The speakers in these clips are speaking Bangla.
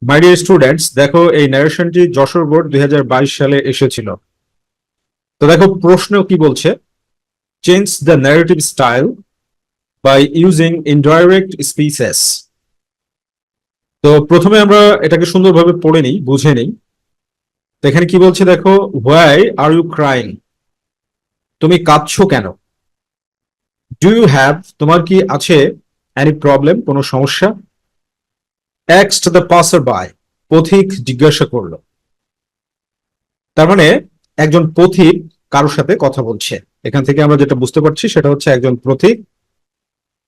মাই ডিয়ার স্টুডেন্টস, দেখো এই ন্যারেশনটি যশোর বোর্ড 2022 সালে এসেছিল। তো দেখো প্রশ্ন কি বলছে, change the narrative style by using indirect speeches. তো প্রথমে আমরা এটাকে সুন্দরভাবে পড়ে নিই, বুঝে নিই। তো এখানে কি বলছে দেখো, হোয়াই আর ইউ ক্রাইং, তুমি কাঁদছো কেন? ডু ইউ হ্যাভ, তোমার কি আছে এনি প্রবলেম, কোনো সমস্যা? অ্যাস্কড দ্য পাসার বাই, পথিক জিজ্ঞাসা করলো। তার মানে একজন পথিক কারোর সাথে কথা বলছে। এখান থেকে আমরা যেটা বুঝতে পারছি সেটা হচ্ছে একজন পথিক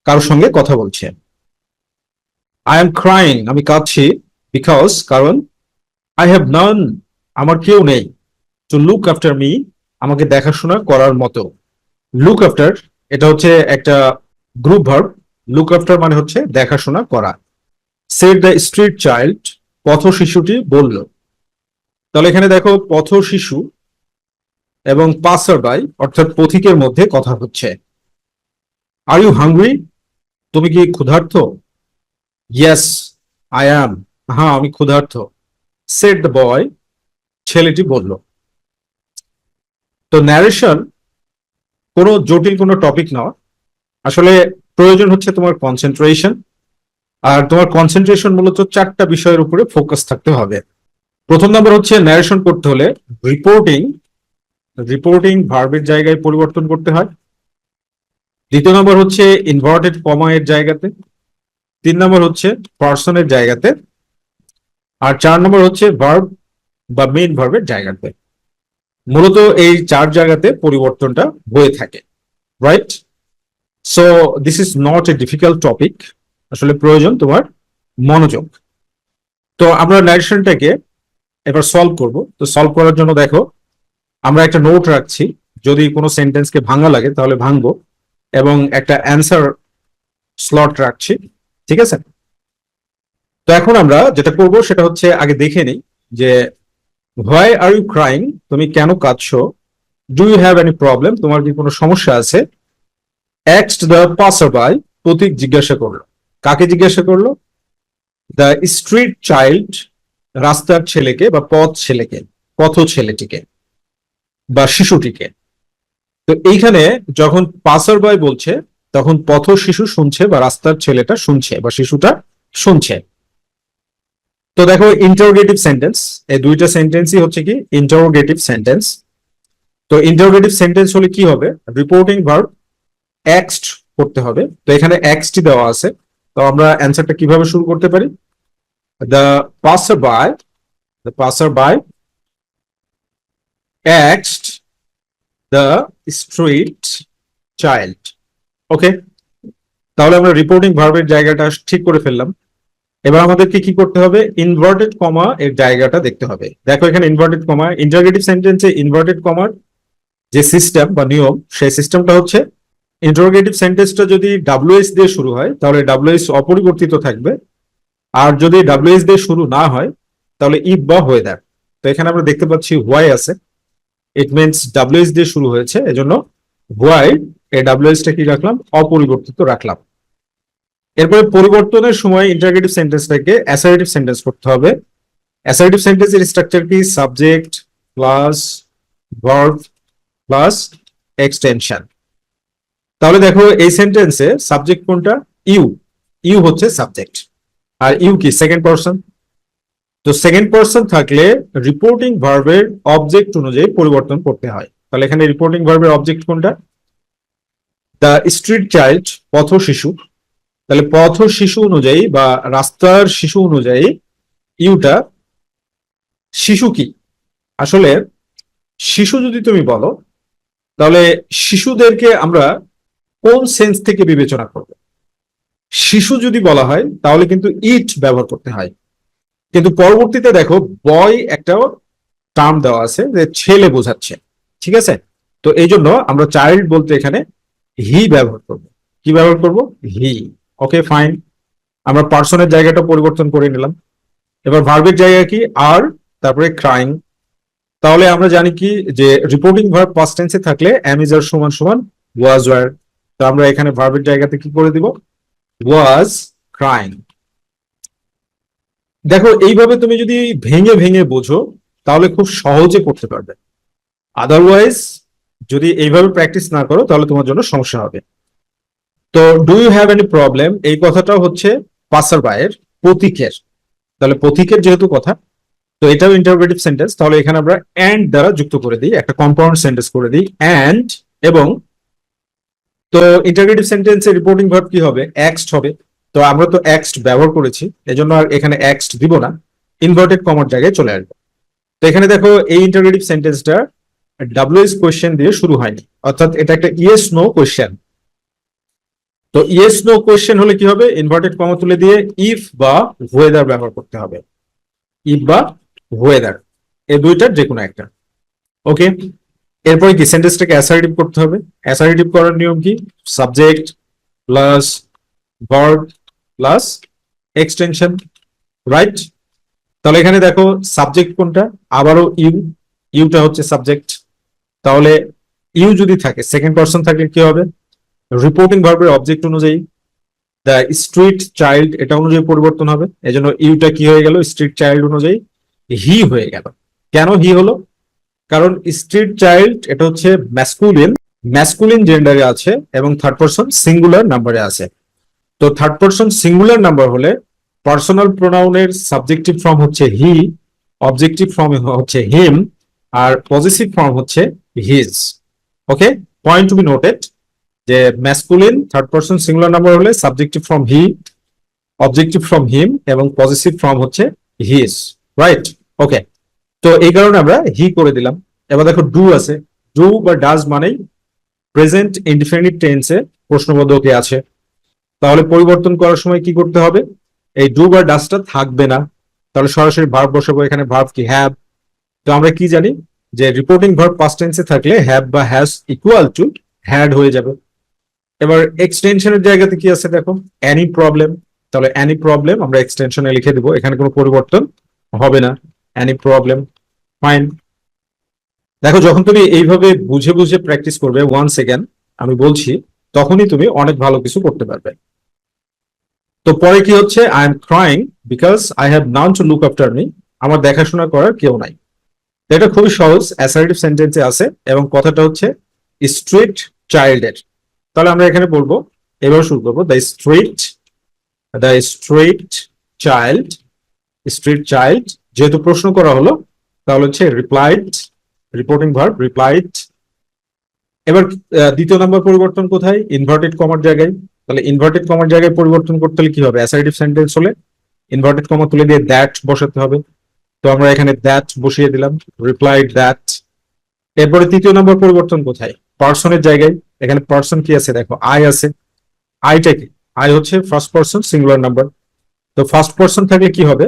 কারোর সঙ্গে কথা বলছে। আই এম ক্রাইং, আমি কাঁদছি, বিকজ, কারণ, আই হ্যাভ নন, আমার কেউ নেই, টু লুক আফটার মি, আমাকে দেখাশোনা করার মতো। লুক আফটার, এটা হচ্ছে একটা গ্রুপ ভার্ব। লুক আফটার মানে হচ্ছে দেখাশোনা করা। সেড দ্য স্ট্রিট চাইল্ড, পথ শিশুটি বলল। তাহলে এখানে দেখো পথ শিশু এবং পাসার বাই অর্থাৎ পথিকের মধ্যে কথা হচ্ছে। আর ইউ হাংরি, তুমি কি ক্ষুধার্ত? ইয়েস আই অ্যাম, হ্যাঁ আমি ক্ষুধার্ত। সেড দ্য বয়, ছেলেটি বলল। তো ন্যারেশন কোনো জটিল কোনো টপিক নয়, আসলে প্রয়োজন হচ্ছে তোমার কনসেন্ট্রেশন। আর তোমার কনসেন্ট্রেশন মূলত চারটা বিষয়ের উপরে ফোকাস থাকতে হবে। প্রথম নাম্বার হচ্ছে ন্যারেশন করতে হলে রিপোর্টিং, রিপোর্টিং ভার্বের জায়গায় পরিবর্তন করতে হয়। দ্বিতীয় নম্বর হচ্ছে ইনভার্টেড কমা এর জায়গাতে। তিন নম্বর হচ্ছে পার্সনের জায়গাতে। আর চার নম্বর হচ্ছে ভার্ব বা মেইন ভার্বের জায়গাতে। মূলত এই চার জায়গাতে পরিবর্তনটা হয়ে থাকে, right? So this is not a difficult topic, আসলে প্রয়োজন তোমার মনোযোগ। তো আমরা ন্যারেশনটাকে এবার সলভ করব। তো সলভ করার জন্য দেখো আমরা একটা নোট রাখছি, যদি কোনো সেন্টেন্সকে ভাঙা লাগে তাহলে ভাঙবো, এবং একটা অ্যান্সার স্লট রাখছি, ঠিক আছে? তো এখন আমরা যেটা করব সেটা হচ্ছে আগে দেখে নিই যে হোয়াই আর ইউ ক্রাইং, তুমি কেন কাঁদছো? Do you have any problem, তোমার কি কোনো সমস্যা আছে? অ্যাস্কড দ্য পাসার বাই, পথিক জিজ্ঞাসা করলো। কাকে জিজ্ঞাসা করলো? দ্য স্ট্রিট চাইল্ড, রাস্তার ছেলেকে বা পথ ছেলেকে, পথ ছেলেটিকে বা শিশুটিকে। তো এইখানে যখন পাসার বাই বলছে তখন পথ শিশু শুনছে বা রাস্তার ছেলেটা শুনছে বা শিশুটা শুনছে। তো দেখো ইন্টারোগেটিভ সেন্টেন্স, এই দুইটা সেন্টেন্সই হচ্ছে কি ইন্টারোগেটিভ সেন্টেন্স। তো ইন্টারোগেটিভ সেন্টেন্স হলে কি হবে? রিপোর্টিং ভার্ব এক্সড করতে হবে। তো এখানে এক্সটি দেওয়া আছে। তো আমরা অ্যান্সারটা কিভাবে শুরু করতে পারি? The passer by, the passer by এক্সড দ্য স্ট্রিট চাইল্ড। ওকে, তাহলে আমরা রিপোর্টিং ভার্বের জায়গাটা ঠিক করে ফেললাম। এবার আমাদেরকে কি করতে হবে? ইনভার্টেড কমা এর জায়গাটা দেখতে হবে। দেখো এখানে ইনভার্টেড কমা, ইন্টারোগেটিভ সেন্টেন্সে ইনভার্টেড কমার যে সিস্টেম বা নিয়ম, সেই সিস্টেমটা হচ্ছে ইন্টারোগেটিভ সেন্টেন্সটা যদি ডাব্লিউএস দিয়ে শুরু হয় তাহলে ডাব্লিউএস অপরিবর্তিত থাকবে, আর যদি ডাব্লিউএস দিয়ে শুরু না হয় তাহলে ইফ বা হয়ে দেয়। তো এখানে আমরা দেখতে পাচ্ছি হোয়াই আছে, ইট মিনস ডাব্লিউএস দিয়ে শুরু হয়েছে, এজন্য হোয়াই এই ডাব্লিউএসটা কি রাখলাম? অপরিবর্তিত রাখলাম। এরপরে পরিবর্তনের সময় ইন্টারোগেটিভ সেন্টেন্সটাকে অ্যাসার্টিভ সেন্টেন্স করতে হবে। অ্যাসার্টিভ সেন্টেন্সের স্ট্রাকচার কি? Subject plus verb plus extension. তাহলে দেখো এই সেন্টেন্সে সাবজেক্ট কোনটা? ইউ, ইউ হচ্ছে সাবজেক্ট। আর ইউ কি? Second person. তো সেকেন্ড পারসন থাকলে রিপোর্টিং ভার্বের অবজেক্ট অনুযায়ী পরিবর্তন করতে হয়। তাহলে এখানে রিপোর্টিং ভার্বের অবজেক্ট কোনটা? দ্য স্ট্রিট চাইল্ড, পথ শিশু। তাহলে পথ শিশু অনুযায়ী বা রাস্তার শিশু অনুযায়ী ইউটা। শিশু কি? আসলে শিশু যদি তুমি বলো তাহলে শিশুদেরকে আমরা কোন সেন্স থেকে বিবেচনা করব? শিশু যদি বলা হয় তাহলে কিন্তু ইট ব্যবহার করতে হয়, কিন্তু পরবর্তীতে দেখো বয় একটা টার্ম দেওয়া আছে যে ছেলে বোঝাচ্ছে, ঠিক আছে? তো এই জন্য আমরা চাইল্ড বলতে এখানে হি ব্যবহার করব। কি ব্যবহার করব? হি। ওকে ফাইন, আমরা পার্সনের জায়গাটা পরিবর্তন করে নিলাম। এবার ভার্বের জায়গা কি? আর, তারপরে ক্রাইং। তাহলে আমরা জানি কি যে রিপোর্টিং ভার্ব পাস্ট টেন্সে থাকলে এম ইজ আর সমান সমান ওয়াজ ওয়ার। তো আমরা এখানে ভার্বের জায়গাতে কি করে দিব? Was crying. দেখো এইভাবে তুমি যদি ভেঙে ভেঙে বোঝো তাহলে খুব সহজে করতে পারবে। আদারওয়াইজ যদি এইভাবে প্র্যাকটিস না করো তাহলে তোমার জন্য সমস্যা হবে। তো do you have any problem এই কথাটা হচ্ছে পাসার বাইয়ের, প্রতীকের। তাহলে প্রতীকের যেহেতু কথা, তো এটাও ইন্টারোগেটিভ সেন্টেন্স, তাহলে এখানে আমরা অ্যান্ড দ্বারা যুক্ত করে দিই, একটা কম্পাউন্ড সেন্টেন্স করে দিই অ্যান্ড। এবং তো ইন্টারোগেটিভ সেন্টেন্সের রিপোর্টিং ভার্ব কি হবে? এক্সড হবে। তো আমরা তো এক্সড ব্যবহার করেছি, এজন্য আর এখানে এক্সড দিব না, ইনভার্টেড কমার জায়গায় চলে আসবে। তো এখানে দেখো এই ইন্টারোগেটিভ সেন্টেন্সটা ডাব্লিউএস কোয়েশ্চেন দিয়ে শুরু হয়নি, অর্থাৎ এটা একটা ইয়েস নো কোয়েশ্চেন। তো ইয়েস নো কোয়েশ্চেন হলে কি হবে? ইনভার্টেড কমা তুলে দিয়ে ইফ বা ওয়েদার ব্যবহার করতে হবে, ইফ বা ওয়েদার, এই দুইটার যে কোনো একটা। ওকে, এরপরে কি সেন্টেন্সটাকে অ্যাসার্টিভ করতে হবে। অ্যাসার্টিভ করার নিয়ম কি? Subject plus verb plus extension, right? তাহলে এখানে দেখো সাবজেক্ট কোনটা? আবারও ইউ, ইউটা হচ্ছে সাবজেক্ট। তাহলে ইউ যদি থাকে, সেকেন্ড পার্সন থাকলে কি হবে? রিপোর্টিং ভার্বের অবজেক্ট অনুযায়ী দ্য স্ট্রিট চাইল্ড এটা অনুযায়ী পরিবর্তন হবে, এজন্য ইউটা কি হয়ে গেল? স্ট্রিট চাইল্ড অনুযায়ী হি হয়ে গেল। কেন হি হলো? কারণ স্ট্রিট চাইল্ড এটা হচ্ছে ম্যাসকুলিন, ম্যাসকুলিন জেন্ডারে আছে এবং থার্ড পারসন সিঙ্গুলার নাম্বারে আছে। তো থার্ড পারসন সিঙ্গুলার নাম্বার হলে পার্সোনাল প্রোনাউনের সাবজেক্টিভ ফর্ম হচ্ছে হি, অবজেক্টিভ ফর্ম হচ্ছে হিম, আর পজিটিভ ফর্ম হচ্ছে his. Okay, point to be noted যে masculine third person singular number হলে subjective form he, objective form him এবং পজিটিভ ফর্ম হচ্ছে হিজ, রাইট? ওকে, তো এই কারণে আমরা হি করে দিলাম। এবার দেখো ডু আছে, ডু বা ডাজ মানেই প্রেজেন্ট ইনডিফিনিট টেন্সে প্রশ্নবোধকে আছে। তাহলে পরিবর্তন করার সময় কি করতে হবে? এই ডু বা ডাজটা থাকবে না, তাহলে সরাসরি ভার্ব বসাবো। এখানে ভার্ব কি? হ্যাভ। তো আমরা কি জানি যে রিপোর্টিং ভার্ব পাস্ট টেন্সে থাকলে হ্যাভ বা হ্যাজ ইকুয়াল টু হ্যাড হয়ে যাবে। এবার এক্সটেনশনের জায়গাতে কি আছে দেখো? Any problem. তাহলে এনি প্রবলেম আমরা এক্সটেনশনে লিখে দিব, এখানে কোনো পরিবর্তন হবে না। Any problem, fine. দেখো যখন তুমি এইভাবে বুঝে বুঝে প্র্যাকটিস করবে, ওয়ান সেকেন্ড আমি বলছি, তখনই তুমি অনেক ভালো কিছু করতে পারবে। তো পরে কি হচ্ছে? I am crying because I have naan to look after me, আমার দেখাশোনা করার কেউ নাই। এটা খুবই সহজ, অ্যাসার্টিভ সেন্টেন্সে আছে এবং কথাটা হচ্ছে স্ট্রিট চাইল্ডের। তাহলে আমরা এখানে বলবো, এবার শুরু করবো, the street child, street child যেহেতু প্রশ্ন করা হলো তাহলে হচ্ছে রিপ্লাইড, রিপোর্টিং ভার্ব রিপ্লাইড। এবার দ্বিতীয় নাম্বার পরিবর্তন কোথায়? ইনভার্টেড কমার জায়গায়। তাহলে ইনভার্টেড কমার জায়গায় পরিবর্তন করতে হলে কি হবে? অ্যাসার্টিভ সেন্টেন্স হলে ইনভার্টেড কমা তুলে দিয়ে দ্যাট বসাতে হবে। তো আমরা এখানে দ্যাট বসিয়ে দিলাম, রিপ্লাইড দ্যাট। এরপরে তৃতীয় নম্বর পরিবর্তন কোথায়? পার্সনের জায়গায়। এখানে পার্সন কি আছে দেখো? আই আছে। আইটা কি? আই হচ্ছে ফার্স্ট পার্সন সিঙ্গুলার নাম্বার। তো ফার্স্ট পার্সন থাকলে কি হবে?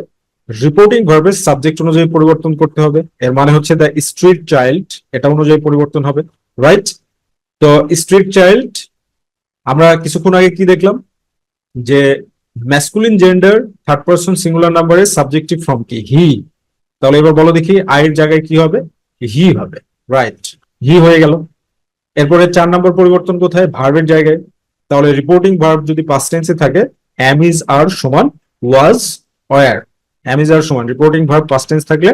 রিপোর্টিং ভার্বের সাবজেক্ট অনুযায়ী পরিবর্তন করতে হবে। এর মানে হচ্ছে দ্য স্ট্রিট চাইল্ড, এটা অনুযায়ী পরিবর্তন হবে, রাইট? তো স্ট্রিট চাইল্ড, আমরা কিছুক্ষণ আগে কি দেখলাম? যে masculine gender third person singular নাম্বারের সাবজেক্টিভ ফর্ম কি? হি। তাহলে এবার বলো দেখি, আয়ের জায়গায় কি হবে? হি হবে, রাইট? হি হয়ে গেল। এরপরে 4 নম্বর পরিবর্তন কোথায়? ভার্বের জায়গায়। তাহলে রিপোর্টিং ভার্ব যদি পাস্ট টেন্সে থাকে অ্যাম ইজ আর সমান ওয়াজ ওয়ার। অ্যাম ইজ আর সমান রিপোর্টিং ভার্ব পাস্ট টেন্স থাকলে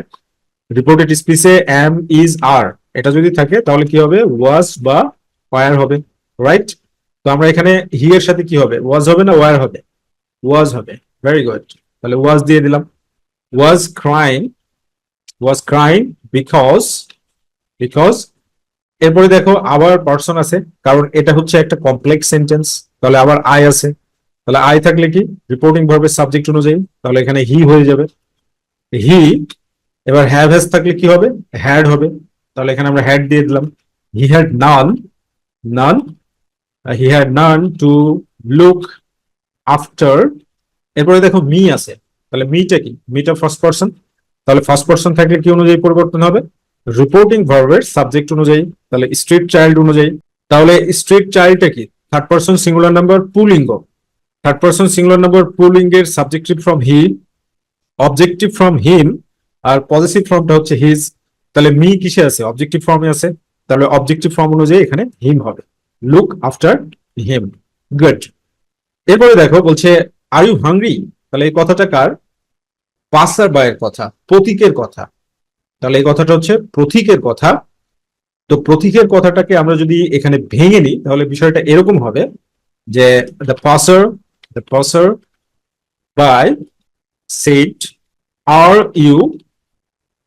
রিপোর্টেড স্পিচে অ্যাম ইজ আর এটা যদি থাকে তাহলে কি হবে? ওয়াজ বা ওয়ার হবে, রাইট? তো আমরা এখানে হি এর সাথে কি হবে? ওয়াজ হবে না ওয়ার হবে? ওয়াজ হবে, ভেরি গুড। তাহলে ওয়াজ দিয়ে দিলাম। Was crying, was crying because, because. এরপরে দেখো আবার পার্সন আছে, কারণ এটা হচ্ছে একটা কমপ্লেক্স সেন্টেন্স। তাহলে আবার আই আছে। তাহলে আই থাকলে কি? রিপোর্টিং ভার্বের সাবজেক্ট অনুযায়ী, তাহলে এখানে হি হয়ে যাবে, হি। এবার হ্যাভ হ্যাজ থাকলে কি হবে? হ্যাড হবে। তাহলে এখানে আমরা হ্যাড দিয়ে দিলাম। He had none, none, he had none to look after. এরপরে দেখো মি আছে। তাহলে মিটা কি? মিটা ফার্স্ট পার্সন। তাহলে ফার্স্ট পার্সন থাকলে কি অনুযায়ী পরিবর্তন হবে? রিপোর্টিং ভার্বের সাবজেক্ট অনুযায়ী, তাহলে স্ট্রিট চাইল্ড অনুযায়ী। তাহলে স্ট্রিট চাইল্ডটা কি? থার্ড পার্সন সিঙ্গুলার নাম্বার পুলিঙ্গ। থার্ড পার্সন সিঙ্গুলার নাম্বার পুলিঙ্গের subjective from he, objective from him, আর পজিটিভ ফর্মটা হচ্ছে হিজ। তাহলে মি কিসে আছে? অবজেক্টিভ ফর্মে আছে। তাহলে অবজেক্টিভ ফর্ম অনুযায়ী এখানে হিম হবে, লুক আফটার হিম, গুড। এরপরে দেখো বলছে আর ইউ হাংরি। তাহলে এই কথাটা কার? পাসার বাইয়ের কথা, প্রতীকের কথা। তাহলে এই কথাটা হচ্ছে প্রতীকের কথা। তো প্রতীকের কথাটাকে আমরা যদি এখানে ভেঙে নিই তাহলে বিষয়টা এরকম হবে যে the passer by said, are you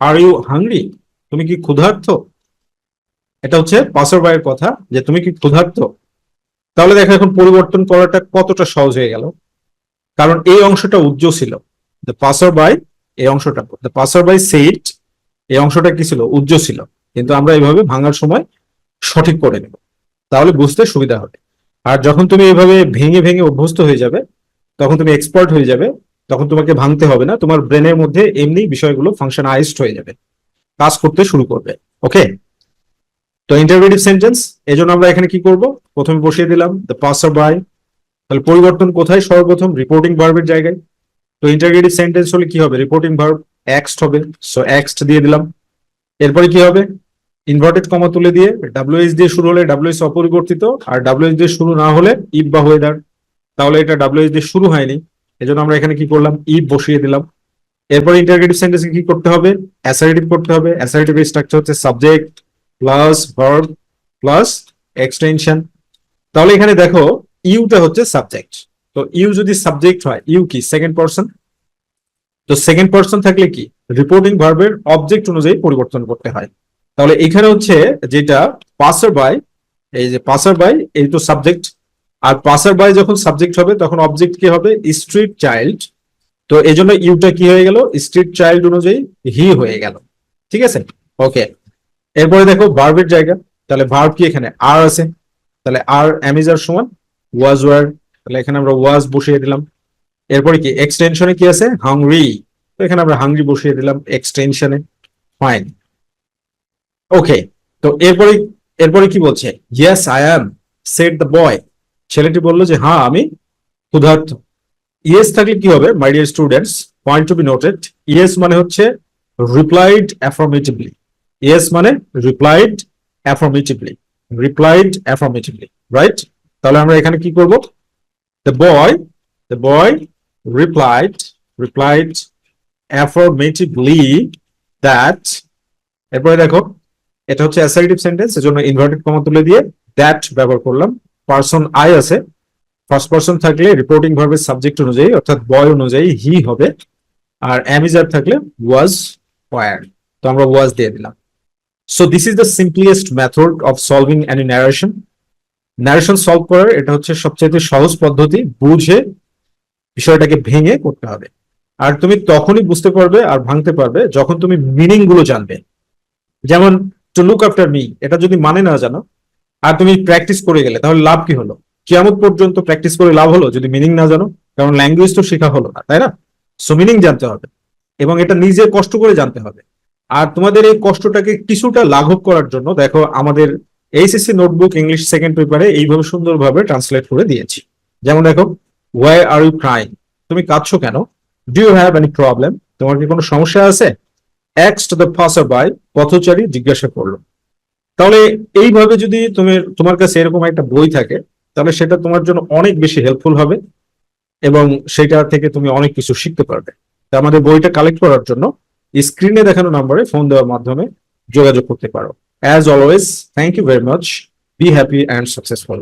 are you hungry, তুমি কি ক্ষুধার্ত? এটা হচ্ছে পাসার বাইয়ের কথা যে তুমি কি ক্ষুধার্ত। তাহলে দেখো এখন পরিবর্তন করাটা কতটা সহজ হয়ে গেল, কারণ এই অংশটা উজ্জ্ব ছিল। দ্য পাসার বাই, এই অংশটা দ্য পাসার বাই সেড, এই অংশটা কি ছিল? উজ্জ্ব ছিল। কিন্তু আমরা এইভাবে ভাঙার সময় সঠিক করে নেব, তাহলে বুঝতে সুবিধা হবে। আর যখন তুমি এইভাবে ভেঙে ভেঙে অভ্যস্ত হয়ে যাবে, তখন তুমি এক্সপার্ট হয়ে যাবে, তখন তোমাকে ভাঙতে হবে না, তোমার ব্রেনের মধ্যে এমনি বিষয়গুলো ফাংশনাইজড হয়ে যাবে, কাজ করতে শুরু করবে। ওকে, তো ইন্টারোগেটিভ সেন্টেন্স, এই জন্য আমরা এখানে কি করব? প্রথমে বসিয়ে দিলাম দ্য পাসার বাই। তাহলে পরিবর্তন কোথায়? সর্বপ্রথম রিপোর্টিং ভার্বের জায়গায়। তো ইন্টারোগেটিভ সেন্টেন্স হলে কি হবে? রিপোর্টিং ভার্ব এক্সড হবে, সো এক্সড দিয়ে দিলাম। এরপরে কি হবে? ইনভার্টেড কমা তুলে দিয়ে ডাব্লিউএইচ দিয়ে শুরু হলে ডাব্লিউএইচ অপরিবর্তিত, আর ডাব্লিউএইচ দিয়ে শুরু না হলে ইফ বা ওয়েদার। তাহলে এটা ডাব্লিউএইচ দিয়ে শুরু হয়নি, এজন্য আমরা এখানে কি করলাম? ইফ বসিয়ে দিলাম। এরপর ইন্টারোগেটিভ সেন্টেন্সে কি করতে হবে? অ্যাসার্টিভ করতে হবে। অ্যাসার্টিভের স্ট্রাকচার হচ্ছে subject plus verb plus extension. তাহলে এখানে দেখো ইউটা হচ্ছে সাবজেক্ট। তো ইউ যদি সাবজেক্ট হয়, ইউ কি? Second person. তো সেকেন্ড পারসন থাকলে কি? রিপোর্টিং ভার্বের অবজেক্ট অনুযায়ী পরিবর্তন করতে হয়। তাহলে এখানে হচ্ছে যেটা পাসার বাই, এই যে পাসার বাই এই তো সাবজেক্ট, আর পাসার বাই যখন সাবজেক্ট হবে তখন অবজেক্ট কি হবে? Street child. তো এই জন্য ইউটা কি হয়ে গেল? স্ট্রিট চাইল্ড অনুযায়ী হি হয়ে গেল। ঠিক আছে, ওকে। এরপরে দেখো ভার্বের জায়গা, তাহলে ভার্ব কি? এখানে আর আছে, তাহলে আর অ্যামিজার সমান ওয়াজ ওয়ার, তাহলে এখানে আমরা ওয়াজ বসিয়ে দিলাম। এরপরে কি? এক্সটেনশনে কি আছে? হাংরি, তো এখানে আমরা হাংরি বসিয়ে দিলাম এক্সটেনশনে। ফাইন, ওকে। তো এরপরে এরপরে কি বলছে? Yes I am, said the boy, ছেলেটি বললো যে হ্যাঁ আমি ক্ষুধার্ত। ইয়েস থাকলে কি হবে? My dear students, point to be noted, yes মানে হচ্ছে রিপ্লাইড অ্যাফার্মেটিভলি। ইয়েস মানে replied affirmatively, replied affirmatively, right? তাহলে আমরা এখানে কি করব? The boy, the boy replied, replied affirmatively that. এরপরে দেখো এটা হচ্ছে অ্যাসার্টিভ সেন্টেন্স, এজন্য ইনভার্টেড কমা তুলে দিয়ে দ্যাট ব্যবহার করলাম। পারসন আই আছে, ফার্স্ট পারসন থাকলে রিপোর্টিং ভার্বের সাবজেক্ট অনুযায়ী অর্থাৎ বয় অনুযায়ী হি হবে, আর অ্যামিজার থাকলে ওয়াজ ওয়ার, তো আমরা ওয়াজ দিয়ে দিলাম। So this is the simplest method of solving any narration. Narration solve করার এটা হচ্ছে সবচেয়ে সহজ পদ্ধতি, বুঝে বিষয়টাকে ভেঙে করতে হবে। আর তুমি তখনই বুঝতে পারবে আর ভাঙতে পারবে যখন তুমি মিনিং গুলো জানবে। যেমন টু লুক আফটার মি, এটা যদি মানে না জানো আর তুমি প্র্যাকটিস করে গেলে তাহলে লাভ কি হলো? কিয়ামত পর্যন্ত প্র্যাকটিস করে লাভ হলো যদি মিনিং না জানো? কারণ ল্যাঙ্গুয়েজ তো শেখা হলো না, তাই না? সো মিনিং জানতে হবে এবং এটা নিজে কষ্ট করে জানতে হবে। আর তোমাদের এই কষ্টটাকে কিছুটা লাঘব করার জন্য দেখো আমাদের এইচএসসি নোটবুক ইংলিশ সেকেন্ড পেপারে এইভাবে সুন্দরভাবে ট্রান্সলেট করে দিয়েছি। যেমন দেখো, ওয়াই আর ইউ ক্রাইং, তুমি কাঁদছো কেন? Do you have any problem, তোমার কি কোনো সমস্যা আছে? এক্সড দ্য পাসার বাই, পথচারী জিজ্ঞাসা করলো। তাহলে এইভাবে যদি তুমি, তোমার কাছে এরকম একটা বই থাকে তাহলে সেটা তোমার জন্য অনেক বেশি হেল্পফুল হবে এবং সেটা থেকে তুমি অনেক কিছু শিখতে পারবে। তো আমাদের বইটা কালেক্ট করার জন্য স্ক্রিনে দেখানো নম্বরে ফোন দেওয়ার মাধ্যমে যোগাযোগ করতে পারো। As always, thank you very much, be happy and successful.